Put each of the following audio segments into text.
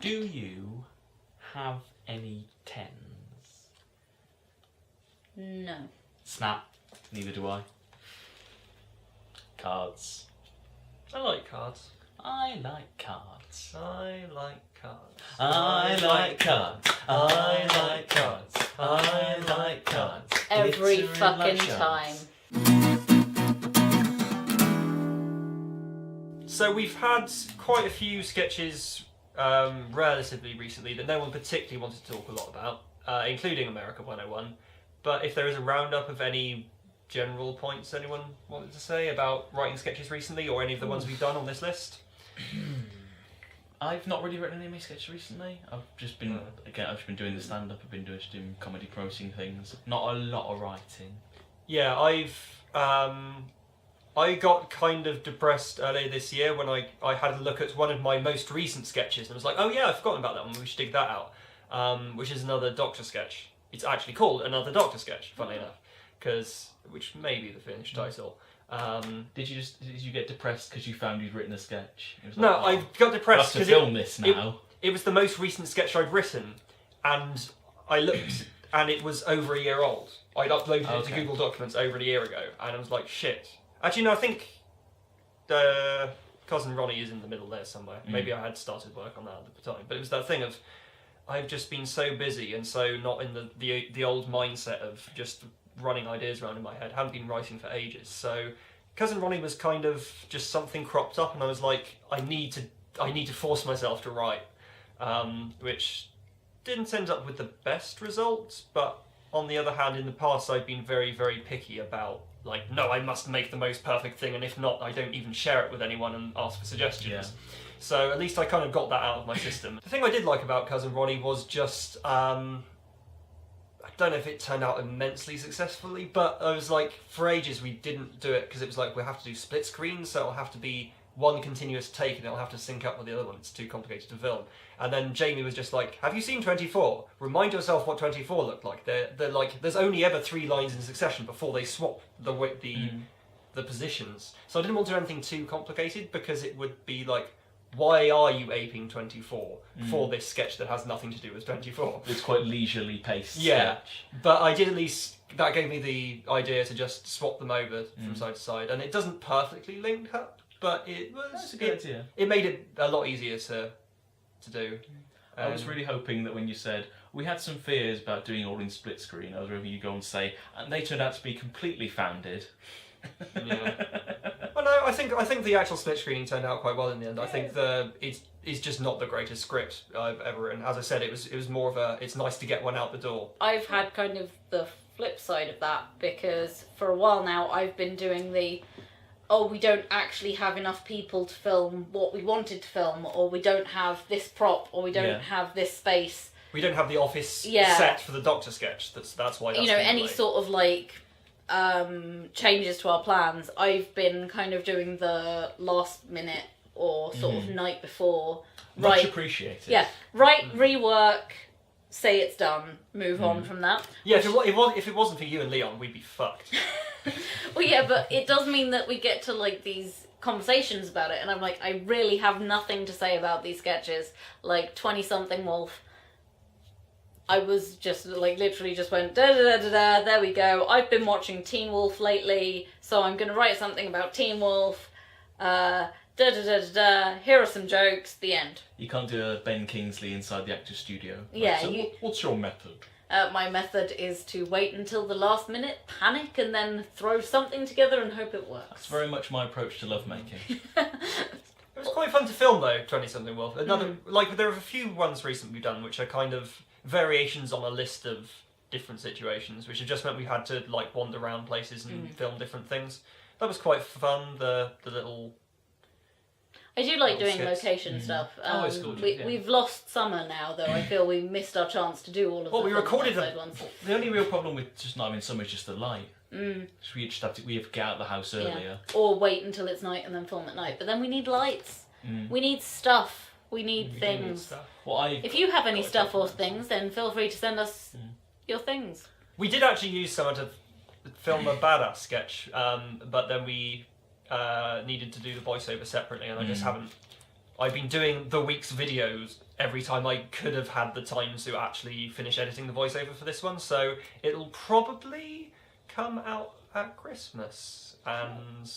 Do you have any tens? No. Snap. Neither do I. Cards. I like cards. I like cards. I like cards. I like cards. I like cards. I like cards. Every Glittering fucking like time. shards. So we've had quite a few sketches relatively recently that no one particularly wanted to talk a lot about, including America 101. But if there is a roundup of any general points anyone wanted to say about writing sketches recently, or any of the ones we've done on this list? I've not really written any of my sketches recently. I've just been doing the stand-up. I've been doing comedy promoting things. Not a lot of writing. Yeah, I got kind of depressed earlier this year when I had a look at one of my most recent sketches and was like, oh yeah, I've forgotten about that one, we should dig that out. Which is another Doctor sketch. It's actually called Another Doctor Sketch, funnily enough, which may be the finished title. Did you get depressed because you found you'd written a sketch? It was No, like, I got depressed I have to because film this now. it was the most recent sketch I'd written, and I looked and it was over a year old. I'd uploaded it to Google Documents over a year ago, and I was like, shit. Actually, no, I think Cousin Ronnie is in the middle there somewhere. Maybe I had started work on that at the time, but it was that thing of I've just been so busy and so not in the old mindset of just running ideas around in my head. I haven't been writing for ages, so Cousin Ronnie was kind of just something cropped up, and I was like, I need to force myself to write, which didn't end up with the best results. But on the other hand, in the past, I've been very, very picky about, like, no, I must make the most perfect thing, and if not, I don't even share it with anyone and ask for suggestions. Yeah. So at least I kind of got that out of my system. The thing I did like about Cousin Ronnie was just, I don't know if it turned out immensely successfully, but I was like, for ages we didn't do it because it was like, we'll have to do split screens, so it'll have to be one continuous take and it'll have to sync up with the other one. It's too complicated to film. And then Jamie was just like, have you seen 24? Remind yourself what 24 looked like. They're like, there's only ever 3 lines in succession before they swap the positions. So I didn't want to do anything too complicated because it would be like, why are you aping 24 for this sketch that has nothing to do with 24? It's quite leisurely paced Yeah, sketch. but I did at least, that gave me the idea to just swap them over from side to side, and it doesn't perfectly link up, but it was, That's a good idea. it made it a lot easier to do. I was really hoping that when you said, we had some fears about doing all in split screen, I was hoping you'd go and say, and they turned out to be completely founded. Yeah. Well, no, I think the actual split screening turned out quite well in the end. I think it's just not the greatest script I've ever written. As I said, it was more of it's nice to get one out the door. I've had kind of the flip side of that, because for a while now I've been doing we don't actually have enough people to film what we wanted to film, or we don't have this prop, or we don't have this space. We don't have the office set for the Doctor sketch. That's why. That's Any sort of like changes to our plans. I've been kind of doing the last minute or sort of night before. Much appreciated. Yeah, rework, say it's done, move on from that. Yeah, if it wasn't for you and Leon, we'd be fucked. Well, yeah, but it does mean that we get to like these conversations about it, and I'm like, I really have nothing to say about these sketches. Like 20-something Wolf, I was just like literally just went da da da da da. There we go. I've been watching Teen Wolf lately, so I'm gonna write something about Teen Wolf. Da da da da da. Here are some jokes. The end. You can't do a Ben Kingsley inside the actor's studio. Yeah, So what's your method? My method is to wait until the last minute, panic, and then throw something together and hope it works. That's very much my approach to lovemaking. It was quite fun to film though, 20-something Wolf. Like there are a few ones recently we've done which are kind of variations on a list of different situations, which have just meant we had to like wander around places and film different things. That was quite fun. The little. I do like doing skits. location stuff. Oh, it's good, yeah. We've lost summer now, though. I feel we missed our chance to do all of Well, the we recorded outside them. ones. The only real problem with just not having summer is just the light. So we have to get out of the house earlier. Or wait until it's night and then film at night. But then we need lights. We need stuff. We need things. If you have any stuff or things, then feel free to send us your things. We did actually use someone to film a badass sketch, but then we needed to do the voiceover separately, and I just haven't. I've been doing the week's videos every time I could have had the time to actually finish editing the voiceover for this one, so it'll probably come out at Christmas and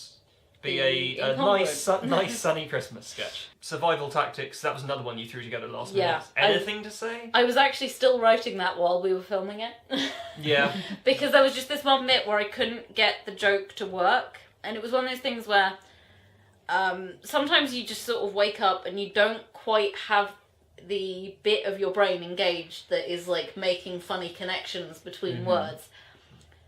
be a nice sunny Christmas sketch. Survival Tactics, that was another one you threw together last minute. Anything to say? I was actually still writing that while we were filming it. Yeah. Because there was just this one bit where I couldn't get the joke to work, and it was one of those things where sometimes you just sort of wake up and you don't quite have the bit of your brain engaged that is like making funny connections between words.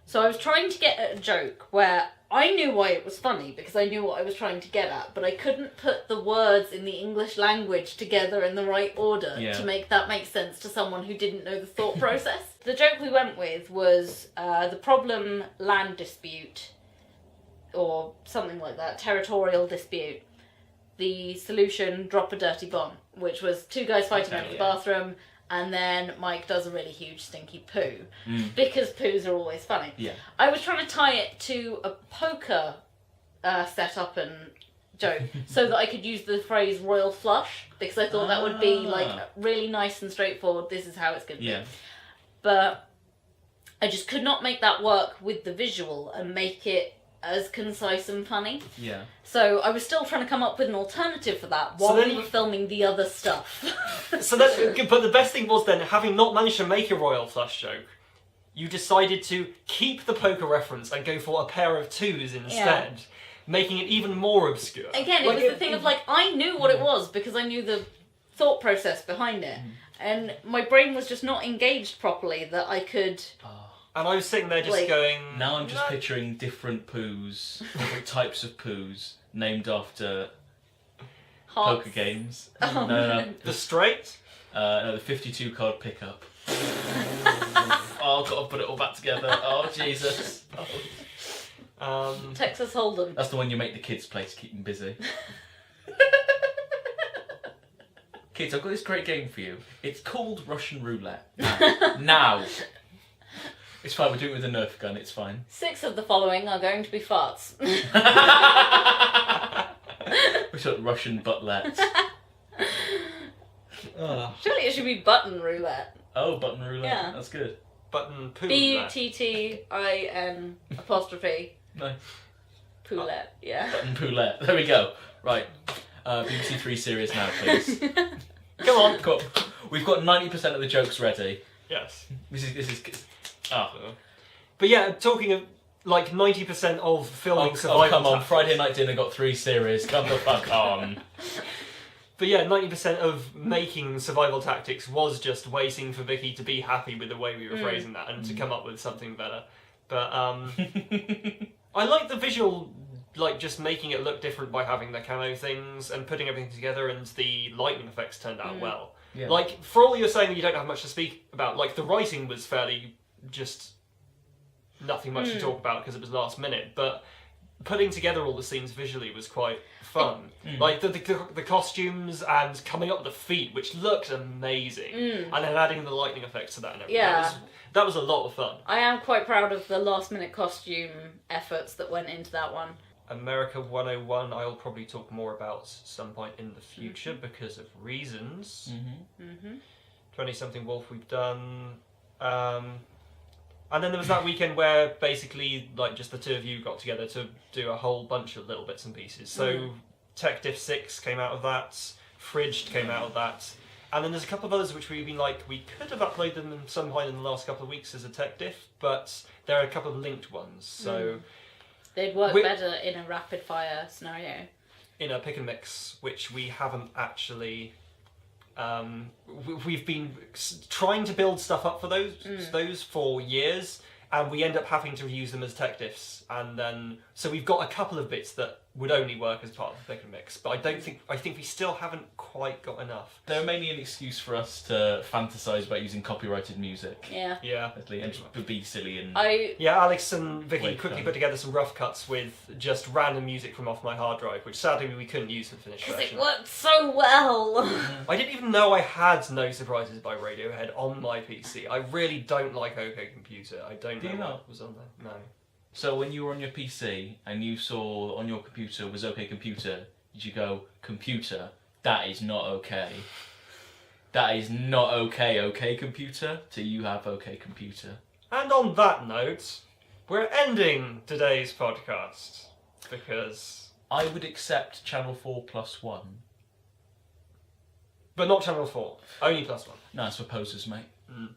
So I was trying to get at a joke where I knew why it was funny because I knew what I was trying to get at, but I couldn't put the words in the English language together in the right order to make that make sense to someone who didn't know the thought process. The joke we went with was the problem land dispute, or something like that, territorial dispute. The solution, drop a dirty bomb, which was two guys fighting over the bathroom, and then Mike does a really huge stinky poo, because poos are always funny. Yeah. I was trying to tie it to a poker setup and joke, so that I could use the phrase royal flush, because I thought that would be like really nice and straightforward, this is how it's going to be. But I just could not make that work with the visual and make it as concise and funny. Yeah. So I was still trying to come up with an alternative for that while we were filming the other stuff. But the best thing was then, having not managed to make a royal flush joke, you decided to keep the poker reference and go for a pair of twos instead, making it even more obscure. Again, it was the thing of like, I knew what it was because I knew the thought process behind it. And my brain was just not engaged properly that I could... And I was sitting there just going... Now I'm just picturing different poos, different types of poos, named after poker games. Oh, No. The straight? No, the 52 card pickup. Oh, I've got to put it all back together. Oh, Jesus. Texas Hold'em. That's the one you make the kids play to keep them busy. Kids, I've got this great game for you. It's called Russian Roulette. Now. It's fine, we're doing it with a Nerf gun, it's fine. 6 of the following are going to be farts. We got Russian buttlet. Surely it should be button roulette. Oh, button roulette. Yeah. That's good. Button poo. Buttin apostrophe. No. Poulette, yeah. Button poulette. There we go. Right. BBC Three series now, please. Come on. Cool. We've got 90% of the jokes ready. Yes. This is. But yeah, talking of like 90% of filming Survival come on, Tactics. Friday Night Dinner got 3 series. Come the fuck on. But yeah, 90% of making Survival Tactics was just waiting for Vicky to be happy with the way we were phrasing that and to come up with something better. But I like the visual, like just making it look different by having the camo things and putting everything together, and the lighting effects turned out well. Yeah. Like, for all you're saying you don't have much to speak about, like the writing was fairly just nothing much to talk about because it was last minute, but putting together all the scenes visually was quite fun. Like the costumes and coming up with the feet, which looked amazing, and then adding the lightning effects to that and everything. Yeah. That was a lot of fun. I am quite proud of the last minute costume efforts that went into that one. America 101 I'll probably talk more about some point in the future because of reasons. 20-something Wolf we've done. And then there was that weekend where basically like just the two of you got together to do a whole bunch of little bits and pieces. So Tech Diff 6 came out of that, Fridged came out of that, and then there's a couple of others which we've been like, we could have uploaded them some point in the last couple of weeks as a Tech Diff, but there are a couple of linked ones, so... They'd work better in a rapid fire scenario. In a pick and mix, which we haven't actually... we've been trying to build stuff up for those for years, and we end up having to use them as tech diffs, and then so we've got a couple of bits that would only work as part of the pick and mix, but I think we still haven't quite got enough. They're mainly an excuse for us to fantasize about using copyrighted music. Yeah. And just be silly and... Alex and Vicky Wait, quickly put together some rough cuts with just random music from off my hard drive, which sadly we couldn't use for the finished Because version. it worked so well. I didn't even know I had No Surprises by Radiohead on my PC. I really don't like OK Computer. I don't know what was on there. No. So when you were on your PC and you saw on your computer was OK Computer, did you go computer That is not okay. That is not okay, OK computer, till you have OK computer. And on that note, we're ending today's podcast because... I would accept Channel 4 plus 1. But not Channel 4, only +1. Nice proposals, mate. Mm.